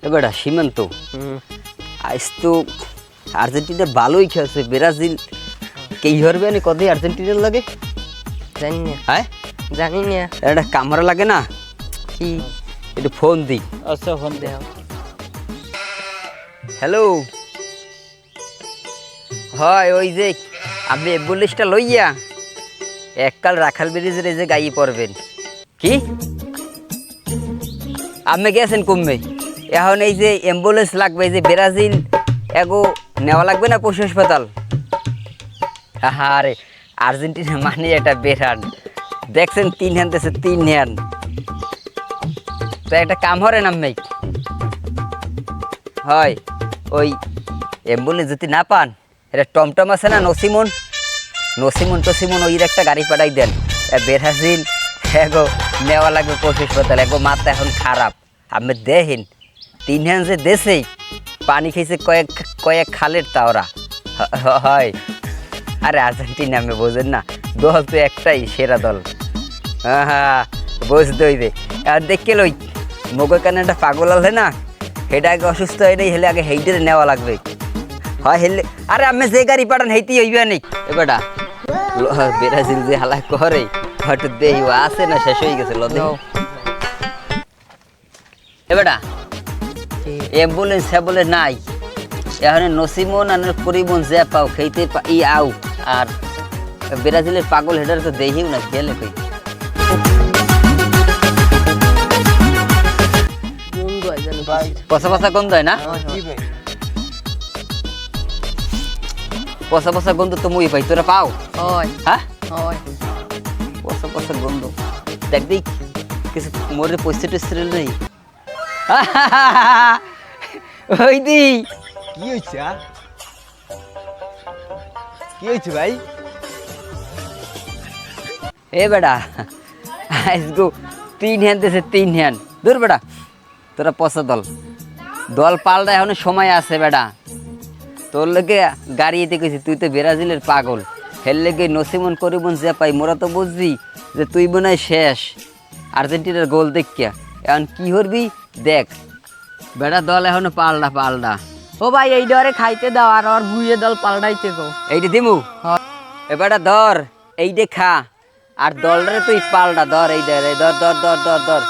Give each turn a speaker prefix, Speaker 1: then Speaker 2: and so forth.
Speaker 1: এবারটা সীমান্ত আজ তো আর্জেন্টিনা ভালোই খেলছে, ব্রাজিল কে হারবে না কতই আর্জেন্টিনার লাগে
Speaker 2: জানি না,
Speaker 1: হ্যাঁ
Speaker 2: জানি না
Speaker 1: একটা কামড়া লাগে না,
Speaker 2: কি।
Speaker 1: একটু ফোন দিই।
Speaker 3: আচ্ছা ফোন
Speaker 2: দেও
Speaker 1: হ্যালো, হয় ওই যে আপনি অ্যাম্বুলেন্সটা লইয়া এককাল রাখাল ব্রিজের এই যে গাই পড়বেন কি আপনি গেছেন কমবে, এখন এই যে অ্যাম্বুলেন্স লাগবে, এই যে ব্রাজিল এগো নেওয়া লাগবে না পশু হাসপাতাল। আরে আর্জেন্টিনা মানে এটা বেরান, দেখছেন 3 হ্যান্ড আছে, 3 হ্যান্ড। তো একটা কাম হরেন আপনি, হয় ওই অ্যাম্বুলেন্স যদি না পান, এটা টমটম আছে না, নসিমন ওইর একটা গাড়ি পাঠাই দেন। ব্রাজিল এগো নেওয়া লাগবে পশু হাসপাতাল, এগো মাথা এখন খারাপ। আপনি দেখেন 3 হ্যান্ড যে দেশেই পানি খেয়েছে কয়েক খালের তাওরা হয়। আরে আর্জেন্টিনা আমি বোঝেন না, দল তো একটাই সেরা দল। হ্যাঁ বুঝতে হইবে। আর দেখে লই মগের কানে একটা পাগল আছে না, সেটা আগে অসুস্থ হয় নাই, হেলে আগে হেইটে নেওয়া লাগবে। হয় হেলে আরে আমি যে গাড়ি পাঠান হেইতেই হইবে না। এবারটা ব্রাজিল যে হালা করে হয়তো দেই আছে না, শেষ হয়ে গেছে লদে। এবারটা অ্যাম্বুলেন্স নাই, এখন নসিমন আর করিমন যে পাও খেইতে আও। আর ব্রাজিলের পাগল হেডার তো দেখিও না, গেলে কই
Speaker 2: বন্ধু হয় জানি
Speaker 3: ভাই
Speaker 1: পচা গন্ধ হয় না,
Speaker 3: কি ভাই
Speaker 1: পচা গন্ধ তো মুই পাই, তোরা পাও?
Speaker 2: হয়
Speaker 1: হ্যাঁ
Speaker 2: হয়
Speaker 1: পচা গন্ধ দেখ দেখ কিছু মোরে পয়সা টসা নেই। ওই দি
Speaker 3: কি হইছে কি হইছে ভাই?
Speaker 1: এ বেটা আজগো 3 হ্যান্ড দেশে 3 হ্যান্ড দূর বেটা, তোরা পচা দল পাল্টা এখনো সময় আছে বেটা। তোর লেগে গাড়ি এতে গেছি, তুই তো ব্রাজিলের পাগল, হের লেগে নসিমন করিমন যে পাই মোরা তো বুঝবি যে তুই মনে হয় শেষ আর্জেন্টিনার গোল দেখিয়া। এখন কি করবি দেখ বেটা, দল এখনো পাল্টা।
Speaker 2: ও ভাই এই ডরে খাইতে দাও, আর ওর বুয়ে দল পাল্টাইতে গো।
Speaker 1: এইটা দিমু এবারটা ধর, এইটা খা, আর দলরে তুই পাল্টা ধর, এই ধর ধর ধর ধর ধর